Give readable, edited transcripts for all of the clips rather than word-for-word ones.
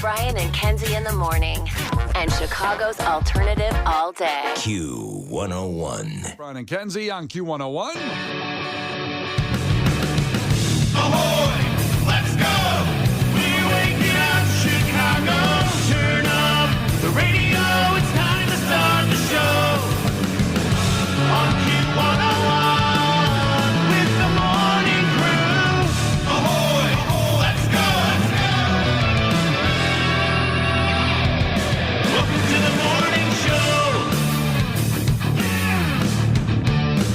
Brian and Kenzie in the morning. And Chicago's alternative all day. Q101. Brian and Kenzie on Q101. Ahoy! Let's go! We're waking up Chicago. Turn up the radio. It's time to start the show. On Q101 with the morning crew. Ahoy! Let's go! Welcome to the morning show.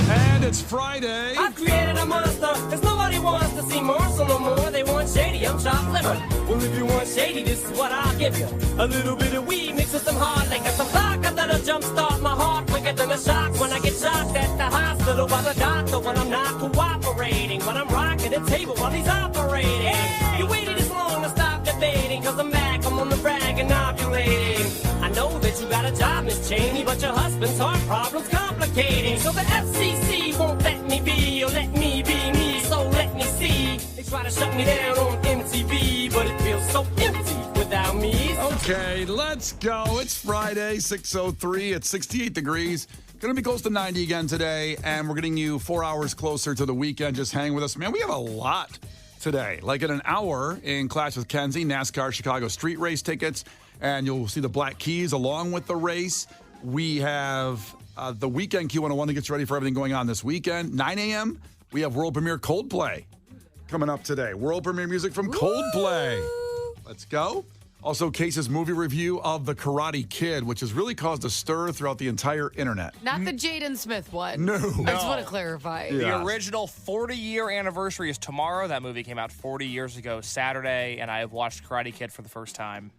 And it's Friday. I've created a monster, cause nobody wants to see Marshall no more. They want shady, I'm chopped liver. Well, if you want shady, this is what I'll give you. A little bit of weed mixed with some hard liquor, some vodka that'll jumpstart my heart quicker than a shock when I get shocked at the hospital by the doctor when I'm not cooperating. When I'm rocking the table while he's operating. Hey! You waited this long to stop debating, cause I'm back, I'm on the brag and ovulating. I know that you got a job, Miss Cheney, but your husband's heart problem's complicating. So the FCC won't let me be, or let me be me, so let me see. They try to shut me down on MTV, but it feels so empty without me. Okay, let's go. It's Friday, 6:03. It's 68 degrees. Going to be close to 90 again today, and we're getting you 4 hours closer to the weekend. Just hang with us. Man, we have a lot today. Like in an hour in Clash with Kenzie, NASCAR Chicago street race tickets, and you'll see the Black Keys along with the race. We have the weekend Q101 to get you ready for everything going on this weekend. 9 a.m., we have world premiere Coldplay coming up today. World premiere music from Coldplay. Let's go. Also, Case's movie review of The Karate Kid, which has really caused a stir throughout the entire internet. Not the Jaden Smith one. No. I just want to clarify. Yeah. The original 40-year anniversary is tomorrow. That movie came out 40 years ago Saturday, and I have watched Karate Kid for the first time.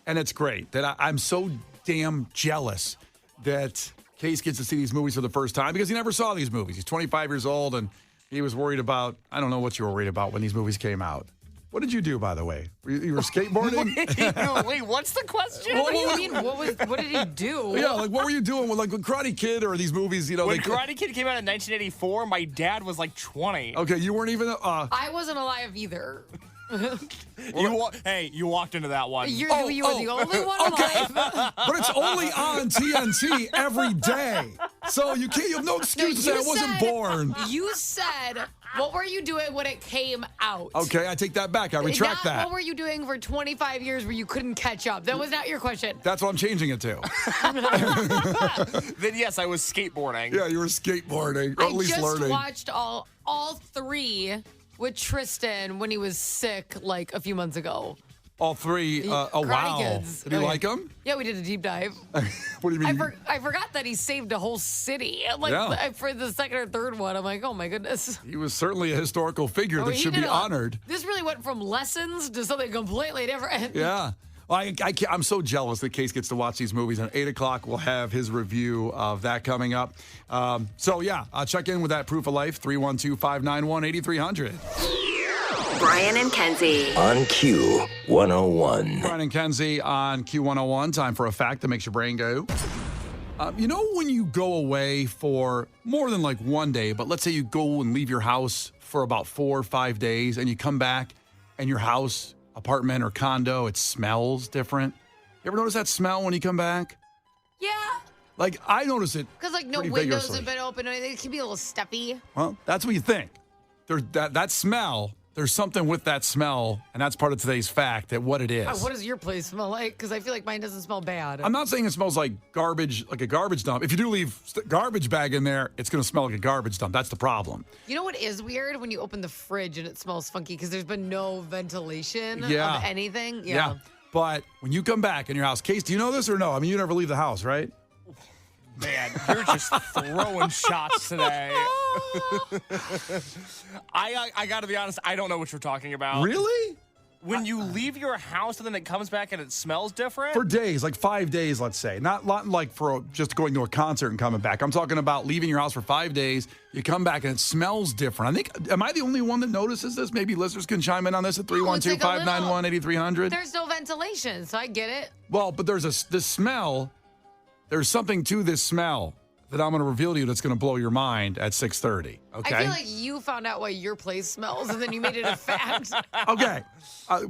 And it's great that I'm so damn jealous that Case gets to see these movies for the first time because he never saw these movies. He's 25 years old, and he was worried about, I don't know what you were worried about when these movies came out. What did you do, by the way? You were skateboarding? Wait, what's the question? What do you mean? What did he do? Yeah, like what were you doing with Karate Kid or these movies? You know, When Karate Kid came out in 1984, my dad was like 20. Okay, you weren't even. I wasn't alive either. You walked into that one. You were the only one alive. But it's only on TNT every day, so you have no excuse to say I wasn't born. You said, what were you doing when it came out? Okay, I take that back. I retract that. What were you doing for 25 years where you couldn't catch up? That was not your question. That's what I'm changing it to. Then yes, I was skateboarding. Yeah, you were skateboarding, or at least learning. I just watched all three with Tristan when he was sick like a few months ago. All three. Oh, Karate wow. Kids. Did you like them? Yeah, we did a deep dive. What do you mean? I forgot that he saved a whole city. For the second or third one, I'm like, oh my goodness. He was certainly a historical figure that should be honored. This really went from lessons to something completely different. Yeah. Well, I'm so jealous that Case gets to watch these movies. At 8 o'clock, we'll have his review of that coming up. Check in with that proof of life, 312-591-8300. Brian and Kenzie. On Q101. Brian and Kenzie on Q101. Time for a fact that makes your brain go. When you go away for more than like one day, but let's say you go and leave your house for about 4 or 5 days and you come back and your house, apartment or condo, it smells different. You ever notice that smell when you come back? Yeah. Like, I notice it. Because no pretty windows vigorously. have been open. It can be a little stuffy. Well, that's what you think. There's that smell. There's something with that smell, and that's part of today's fact, that what it is. What does your place smell like? Because I feel like mine doesn't smell bad. I'm not saying it smells like garbage, like a garbage dump. If you do leave garbage bag in there, it's going to smell like a garbage dump. That's the problem. You know what is weird? When you open the fridge and it smells funky because there's been no ventilation Yeah. of anything. Yeah. But when you come back in your house, Case, do you know this or no? I mean, you never leave the house, right? Man, you're just throwing shots today. I got to be honest, I don't know what you're talking about. Really? When you leave your house and then it comes back and it smells different? For days, like 5 days, let's say. Not like for just going to a concert and coming back. I'm talking about leaving your house for 5 days. You come back and it smells different. Am I the only one that notices this? Maybe listeners can chime in on this at 312-591-8300. There's no ventilation, so I get it. Well, but there's this smell. There's something to this smell that I'm going to reveal to you that's going to blow your mind at 6:30. Okay. I feel like you found out why your place smells, and then you made it a fact. Okay.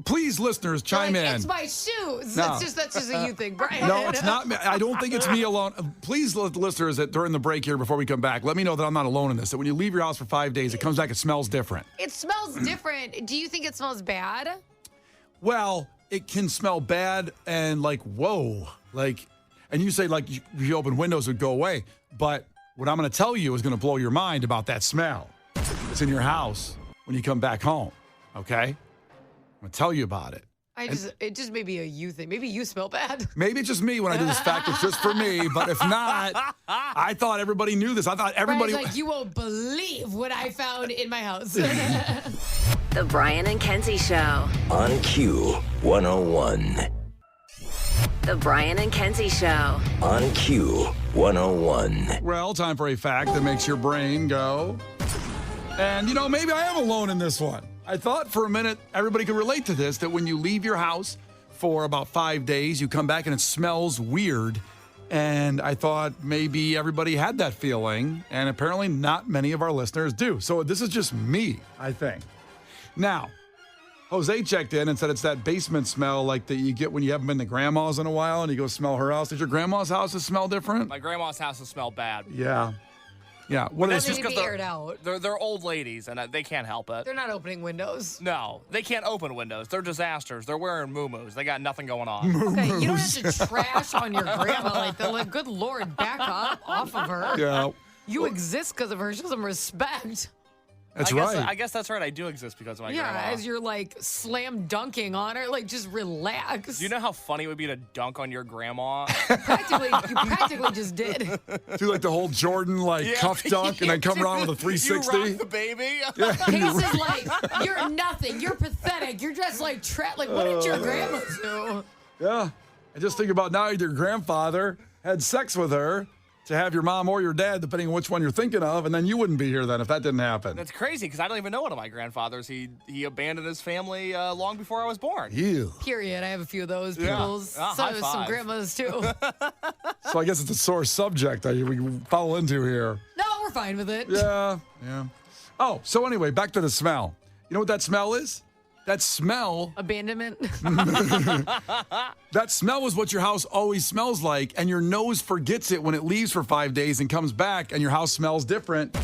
Please, listeners, chime Like, in. It's my shoes. No. That's just a you thing, Brian. No, it's not me. I don't think it's me alone. Please, listeners, that during the break here before we come back, let me know that I'm not alone in this. That when you leave your house for 5 days, it comes back, it smells different. It smells different. Do you think it smells bad? Well, it can smell bad and like, whoa. Like, and you say, like, if you open windows, it would go away. But what I'm going to tell you is going to blow your mind about that smell. It's in your house when you come back home. Okay? I'm going to tell you about it. It just may be a you thing. Maybe you smell bad. Maybe it's just me when I do this fact. It's just for me. But if not, I thought everybody knew this. I thought everybody. Brian's like, you won't believe what I found in my house. The Brian and Kenzie Show. On Q 101. The Brian and Kenzie Show. On Q 101. Well, time for a fact that makes your brain go. And, you know, maybe I am alone in this one. I thought for a minute everybody could relate to this, that when you leave your house for about 5 days, you come back and it smells weird. And I thought maybe everybody had that feeling, and apparently not many of our listeners do. So this is just me, I think. Now, Jose checked in and said it's that basement smell like that you get when you haven't been to grandma's in a while and you go smell her house. Did your grandma's house smell different? My grandma's house will smell bad. Yeah. Yeah. What That's is just They need to because be aired out. they're old ladies and they can't help it. They're not opening windows. No, they can't open windows. They're disasters. They're wearing muumuus. They got nothing going on. Okay, you don't have to trash on your grandma like that. Like, good Lord, back up off of her. Yeah. You exist because of her. Show some respect. That's I guess, right. I guess that's right. I do exist because of my Yeah, grandma. as you're like slam dunking on her, like just relax. Do you know how funny it would be to dunk on your grandma? you practically just did. Do like the whole Jordan cuff dunk and then come around with a 360. You rock the baby. Case is like, you're nothing. You're pathetic. You're just like what did your grandma do? Yeah. And just think about now your grandfather had sex with her to have your mom or your dad, depending on which one you're thinking of, and then you wouldn't be here then if that didn't happen. That's crazy because I don't even know one of my grandfathers. He abandoned his family long before I was born. Ew. Period. I have a few of those Yeah. peoples. High Some five. grandmas too. So I guess it's a sore subject that we fall into here. No, we're fine with it. Yeah. Oh, so anyway, back to the smell. You know what that smell is? That smell Abandonment. That smell is what your house always smells like, and your nose forgets it when it leaves for 5 days and comes back, and your house smells different.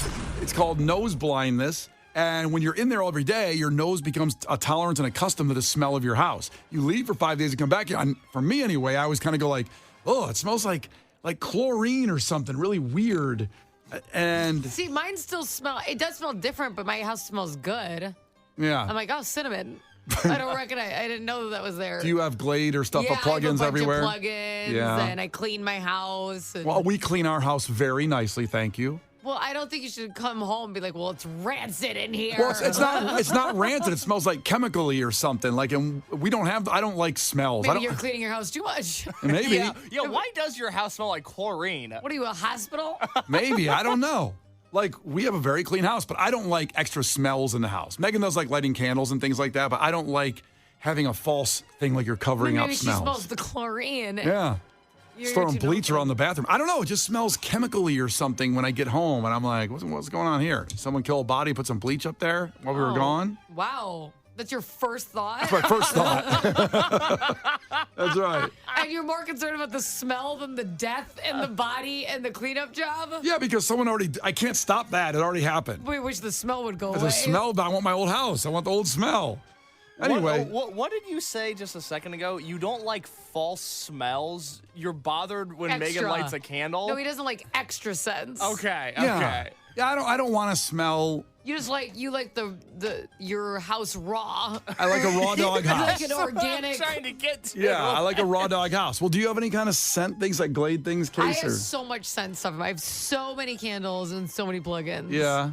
It's called nose blindness. And when you're in there every day, your nose becomes a tolerant and accustomed to the smell of your house. You leave for 5 days and come back. And for me, anyway, I always kind of go like, oh, it smells like chlorine or something really weird. And See, mine still smell. It does smell different, but my house smells good. yeah. I'm like, oh, cinnamon. I don't recognize. I didn't know that was there. Do you have Glade or stuff yeah, or plugins I have a bunch everywhere? Of plugins, Yeah. and I clean my house. And, Well, we clean our house very nicely, thank you. well, I don't think you should come home and be like, well, it's rancid in here. Well, it's not rancid. It smells like chemically or something. Like, and we don't have. I don't like smells. I Maybe don't, you're cleaning your house too much. maybe, Yeah, why does your house smell like chlorine? What are you, a hospital? maybe I don't know. Like, we have a very clean house, but I don't like extra smells in the house. Megan does like lighting candles and things like that, but I don't like having a false thing like you're covering Maybe up she smells. smells the chlorine. Yeah. You're Just throwing too bleach nosy. around the bathroom. I don't know. It just smells chemically or something when I get home, and I'm like, what's going on here? Did someone kill a body, put some bleach up there while we were Oh, gone? Wow. That's your first thought? That's my first thought. That's right. And you're more concerned about the smell than the death and the body and the cleanup job? Yeah, because someone I can't stop that. It already happened. We wish the smell would go away. The smell, I want my old house. I want the old smell. Anyway. What did you say just a second ago? You don't like false smells. You're bothered when Megan Extra. lights a candle. No, he doesn't like extra scents. Okay. Yeah. Yeah, I don't want to smell. You like your house raw. I like a raw dog house. Like an organic. I'm trying to get to. Yeah, I like a raw dog house. Well, do you have any kind of scent things like Glade things, I Case? have Or? so much scent stuff. I have so many candles and so many plugins. Yeah.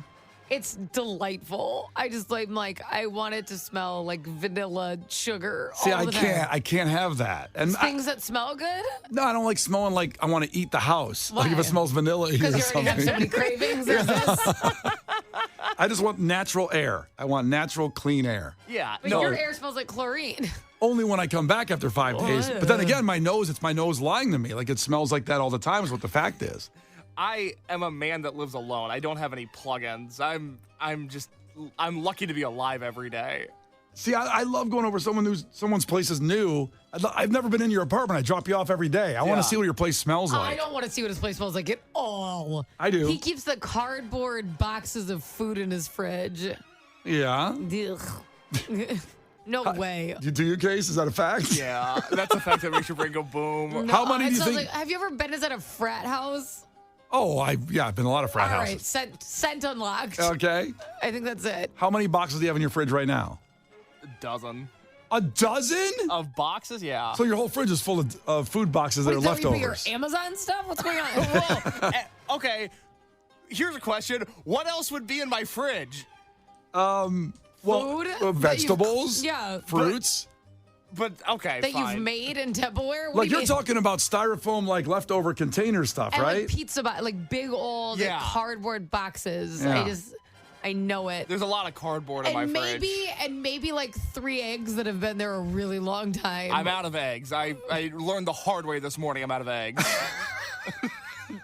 It's delightful. I just like I want it to smell like vanilla sugar. See, all I the time. can't. I can't have that. And Things that smell good? no, I don't like smelling like I want to eat the house. Like if Why? it smells vanilla or Because you something. already have so many cravings. There's this. I just want natural air. I want natural, clean air. Yeah. But No. your air smells like chlorine. Only when I come back after 5 days. But then again, it's my nose lying to me. Like it smells like that all the time is what the fact is. I am a man that lives alone. I don't have any plugins. I'm lucky to be alive every day. See, I love going over someone's place is new. I've never been in your apartment. I drop you off every day. I want to see what your place smells like. I don't want to see what his place smells like at all. I do. He keeps the cardboard boxes of food in his fridge. Yeah. Ugh. No way. Do you, Case? Is that a fact? Yeah, that's a fact that makes your brain go boom. No, How many do you think? Like, have you ever been at a frat house? Oh, I've been in a lot of frat All houses. right, scent unlocked. Okay. I think that's it. How many boxes do you have in your fridge right now? A dozen. A dozen? Of boxes? Yeah. So your whole fridge is full of food boxes that are Wait, is that where you leftovers. put your Amazon stuff? What's going on? Whoa. Okay, here's a question. What else would be in my fridge? Food? Vegetables. Yeah. Fruits. But, okay, That fine. you've made in Tupperware? What Like do you you're mean? talking about styrofoam, like leftover container stuff, And right? like pizza like big old Yeah. cardboard boxes. Yeah. I know it. There's a lot of cardboard in my fridge. Maybe like 3 eggs that have been there a really long time. I'm out of eggs. I learned the hard way this morning I'm out of eggs.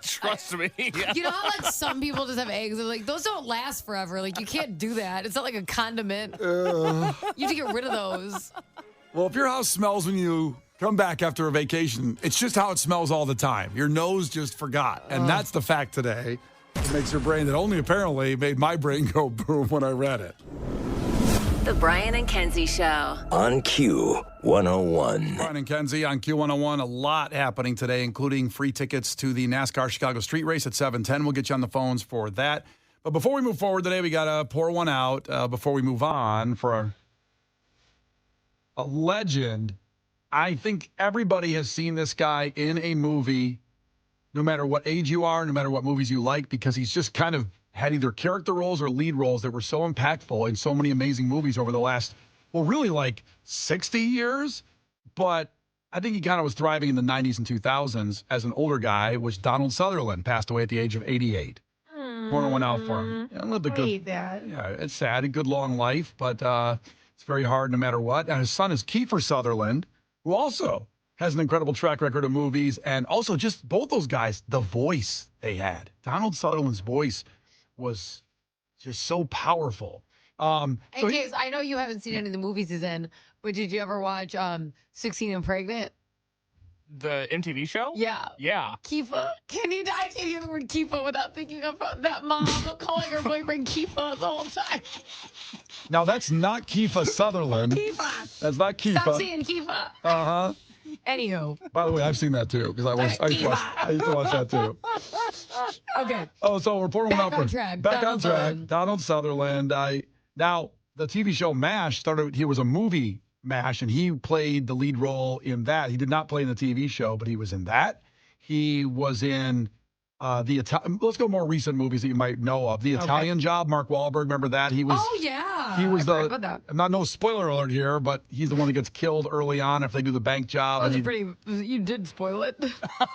Trust me. You know how like some people just have eggs? They're like, those don't last forever. Like you can't do that. It's not like a condiment. You have to get rid of those. Well, if your house smells when you come back after a vacation, it's just how it smells all the time. Your nose just forgot. And that's the fact today. It makes your brain that only apparently made my brain go boom when I read it. The Brian and Kenzie Show. On Q101. Brian and Kenzie on Q101. A lot happening today, including free tickets to the NASCAR Chicago Street Race at 7:10. We'll get you on the phones for that. But before we move forward today, we got to pour one out before we move on for a legend. I think everybody has seen this guy in a movie, no matter what age you are, no matter what movies you like, because he's just kind of had either character roles or lead roles that were so impactful in so many amazing movies over the last, well, really like 60 years. But I think he kind of was thriving in the 90s and 2000s as an older guy, which Donald Sutherland passed away at the age of 88. Pouring one out for him. Yeah, lived a good, yeah, it's sad, a good long life, but it's very hard no matter what. And his son is Kiefer Sutherland, who also has an incredible track record of movies, and also just both those guys, the voice they had. Donald Sutherland's voice was just so powerful. In case, I know you haven't seen any of the movies he's in, but did you ever watch 16 and Pregnant? The MTV show? Yeah. Yeah. Kifa. I can't hear the word Kifa without thinking of that mom calling her boyfriend Kifa the whole time. Now, that's not Kiefer Sutherland. Kifa. That's not Kiefer. Stop saying Kifa. Uh-huh. Anywho. By the way, I've seen that too, because I used to watch that too. Okay. Oh, so we're pouring one out Back on for track. Back on Donald track. Sutherland. Donald Sutherland. Now, the TV show MASH started, he was a movie MASH, and he played the lead role in that. He did not play in the TV show, but he was in that. He was in let's go more recent movies that you might know of. The Italian Job, Mark Wahlberg, remember that? He was. Oh yeah. He was I forgot about that. no spoiler alert here, but he's the one that gets killed early on if they do the bank job. That was you did spoil it.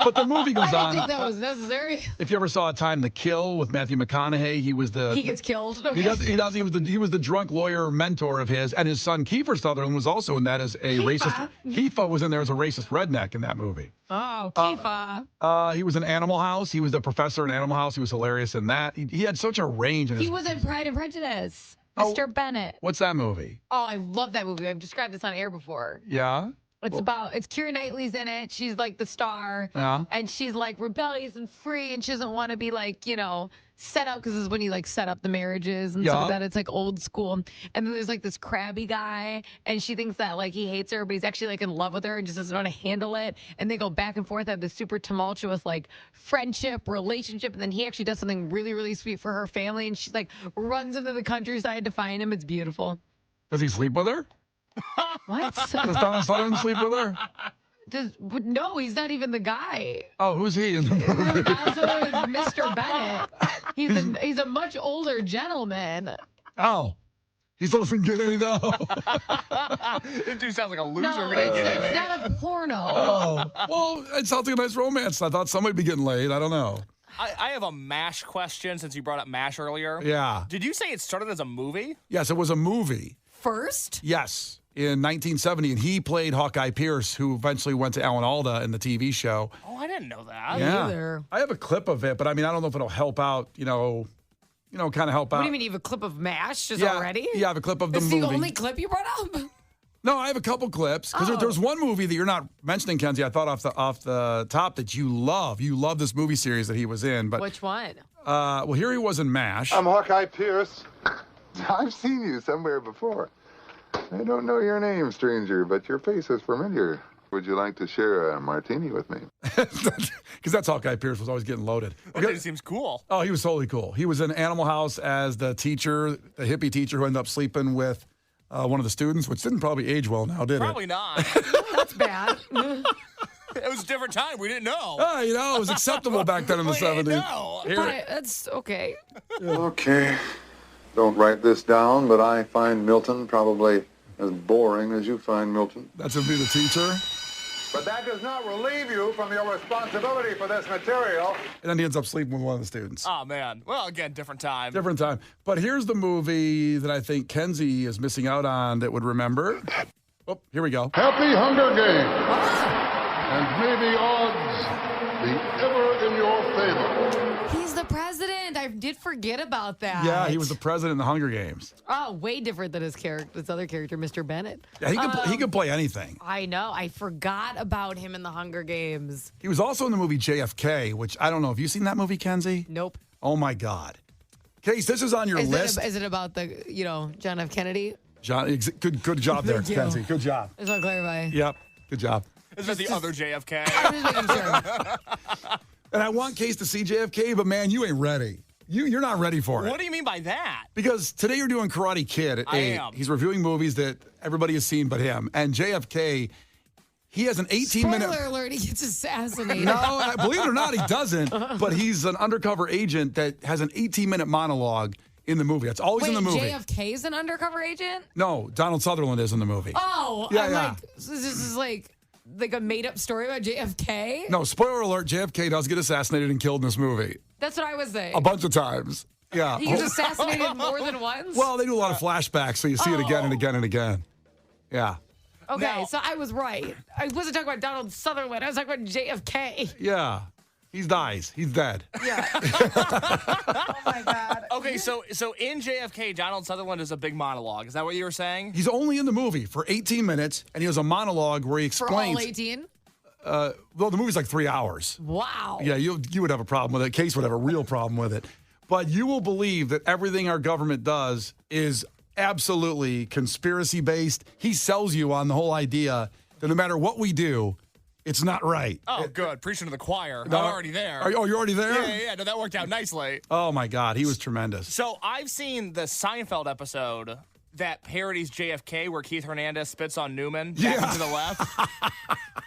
But the movie goes I didn't on. think that was necessary. If you ever saw A Time to Kill with Matthew McConaughey, he was the. He gets killed. He was the drunk lawyer mentor of his, and his son Kiefer Sutherland was also in that as a racist. Kiefer was in there as a racist redneck in that movie. Oh, Kifa. He was in Animal House. He was the professor in Animal House. He was hilarious in that. He had such a range. In He his, was in Pride and Prejudice. Oh. Mr. Bennett. What's that movie? Oh, I love that movie. I've described this on air before. Yeah. It's Keira Knightley's in it. She's like the star. Yeah. And she's like rebellious and free, and she doesn't want to be like, set up, because this is when you like set up the marriages and stuff like that. It's like old school. And then there's like this crabby guy, and she thinks that like he hates her, but he's actually like in love with her and just doesn't know how to handle it. And they go back and forth, have this super tumultuous like friendship, relationship, and then he actually does something really, really sweet for her family, and she like runs into the countryside to find him. It's beautiful. Does he sleep with her? What? Does Donald Sutherland sleep with her? No, he's not even the guy. Oh, who's he in the movie? Mr. Bennett. He's a much older gentleman. Oh. He doesn't get any though. This dude sounds like a loser. No, it's not a porno. Oh. Well, it sounds like a nice romance. I thought somebody'd be getting laid. I don't know. I have a MASH question since you brought up MASH earlier. Yeah. Did you say it started as a movie? Yes, it was a movie. First? Yes. In 1970, and he played Hawkeye Pierce, who eventually went to Alan Alda in the TV show. Oh, I didn't didn't know that. Yeah. either. I have a clip of it, but I mean, I don't know if it'll help out, kind of help out. What do you mean you have a clip of MASH just Yeah, already? Yeah, I have a clip of the That's movie. the only clip you brought up? No, I have a couple clips. Because there's one movie that you're not mentioning, Kenzie, I thought off the top that you love. You love this movie series that he was in. But Which one? well, here he was in MASH. I'm Hawkeye Pierce. I've seen you somewhere before. I don't know your name, stranger, but your face is familiar. Would you like to share a martini with me? Because that's Hawkeye Pierce was always getting loaded. It seems cool. Oh, he was totally cool. He was in Animal House as the teacher, the hippie teacher who ended up sleeping with one of the students, which didn't probably age well now, did Probably it? not. That's bad. It was a different time. We didn't know. Oh, it was acceptable back then in the We didn't 70s. know. But that's okay. Okay. Don't write this down, but I find Milton probably as boring as you find Milton. That's going to be the teacher. But that does not relieve you from your responsibility for this material. And then he ends up sleeping with one of the students. Oh, man. Well, again, different time. Different time. But here's the movie that I think Kenzie is missing out on that would remember. Oh, here we go. Happy Hunger Games. And may the odds be ever in your favor. He's the president. I did forget about that. Yeah, he was the president in the Hunger Games. Oh, way different than his other character, Mr. Bennett. Yeah, he could play anything. I know. I forgot about him in the Hunger Games. He was also in the movie JFK, which I don't know. Have you seen that movie, Kenzie? Nope. Oh, my God. Case, this is on your list. Is it about the, John F. Kennedy? John, good job there, Thank you. Kenzie. Good job. I just want to clarify. Yep, good job. Is that the other JFK? I'm just making sure. And I want Case to see JFK, but man, you ain't ready. You're not ready for it. What do you mean by that? Because today you're doing Karate Kid at 8. am. He's reviewing movies that everybody has seen but him. And JFK, he has an 18-minute... Spoiler alert, he gets assassinated. No, believe it or not, he doesn't. But he's an undercover agent that has an 18-minute monologue in the movie. That's always Wait, in the movie. JFK's an undercover agent? No, Donald Sutherland is in the movie. Oh, Yeah, I'm yeah. like, so this is like a made-up story about JFK? No, spoiler alert, JFK does get assassinated and killed in this movie. That's what I was saying. A bunch of times. Yeah. He gets assassinated more than once? Well, they do a lot of flashbacks, so you see it again and again and again. Yeah. Okay, Now- so I was right. I wasn't talking about Donald Sutherland. I was talking about JFK. Yeah. He dies. He's dead. Yeah. Oh, my God. Okay, so in JFK, Donald Sutherland is a big monologue. Is that what you were saying? He's only in the movie for 18 minutes, and he has a monologue where he For all explains. 18? Well, the movie's like 3 hours. Wow. Yeah, you would have a problem with it. Case would have a real problem with it. But you will believe that everything our government does is absolutely conspiracy-based. He sells you on the whole idea that no matter what we do, it's not right. Oh, good. Preaching to the choir. No, I'm already there. you're already there? Yeah. No, that worked out nicely. Oh, my God. He was tremendous. So I've seen the Seinfeld episode that parodies JFK where Keith Hernandez spits on Newman back and to the left.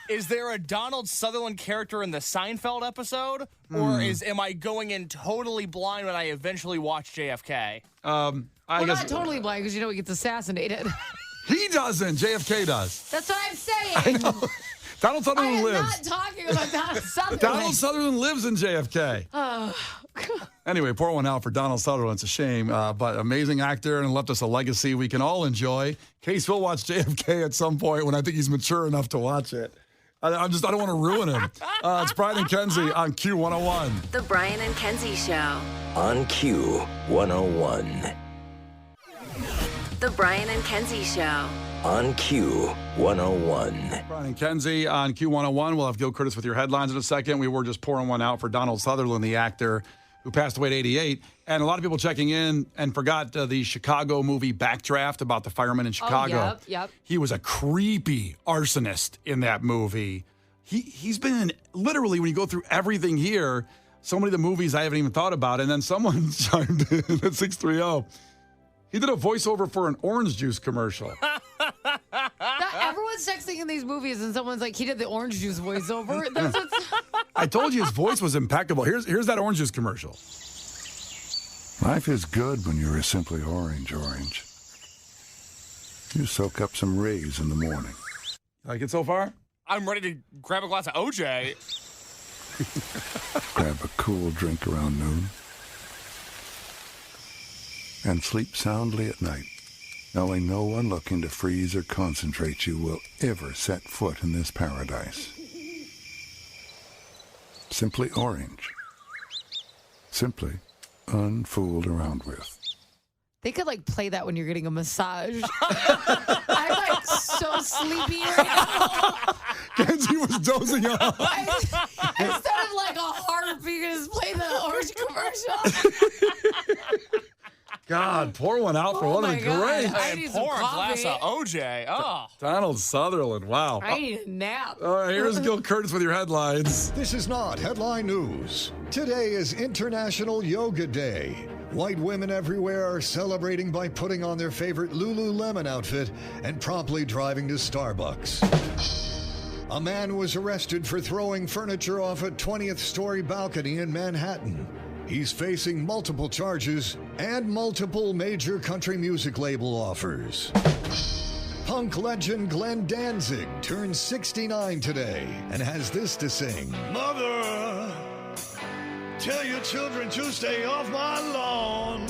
Is there a Donald Sutherland character in the Seinfeld episode? Or am I going in totally blind when I eventually watch JFK? Well, I guess not totally blind because he gets assassinated. he doesn't. JFK does. That's what I'm saying. Donald I Sutherland am lives. not talking about Donald Sutherland. Donald Sutherland lives in JFK. Anyway, pour one out for Donald Sutherland. It's a shame, but amazing actor and left us a legacy we can all enjoy. Case will watch JFK at some point when I think he's mature enough to watch it. I don't want to ruin him. It's Brian and Kenzie on Q101. The Brian and Kenzie Show. On Q101. The Brian and Kenzie Show. On Q101. Brian and Kenzie on Q101. We'll have Gil Curtis with your headlines in a second. We were just pouring one out for Donald Sutherland, the actor who passed away at 88. And a lot of people checking in and forgot the Chicago movie Backdraft about the fireman in Chicago. Yep. He was a creepy arsonist in that movie. He's been in, literally, when you go through everything here, so many of the movies I haven't even thought about. And then someone chimed in at 630. He did a voiceover for an orange juice commercial. Everyone's texting in these movies, and someone's like, he did the orange juice voiceover. That's what's... I told you his voice was impeccable. Here's that orange juice commercial. Life is good when you're simply orange. You soak up some rays in the morning. Like it so far? I'm ready to grab a glass of OJ. Grab a cool drink around noon. And sleep soundly at night, knowing no one looking to freeze or concentrate you will ever set foot in this paradise. Simply orange. Simply unfooled around with. They could like play that when you're getting a massage. I'm like so sleepy right now. Kenzie was dozing off. Instead of like a harp, you can just play the orange commercial. God, pour one out for one of the greats. I need some Pour a glass coffee. of OJ. Oh. Donald Sutherland, wow. I need a nap. All right, here's Gil Curtis with your headlines. This is not headline news. Today is International Yoga Day. White women everywhere are celebrating by putting on their favorite Lululemon outfit and promptly driving to Starbucks. A man was arrested for throwing furniture off a 20th story balcony in Manhattan. He's facing multiple charges and multiple major country music label offers. Punk legend Glenn Danzig turns 69 today and has this to sing. Mother, tell your children to stay off my lawn.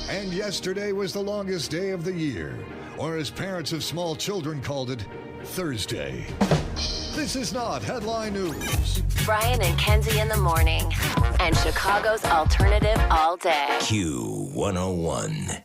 And yesterday was the longest day of the year, or as parents of small children called it, Thursday. This is not headline news. Brian and Kenzie in the morning. And Chicago's alternative all day. Q101.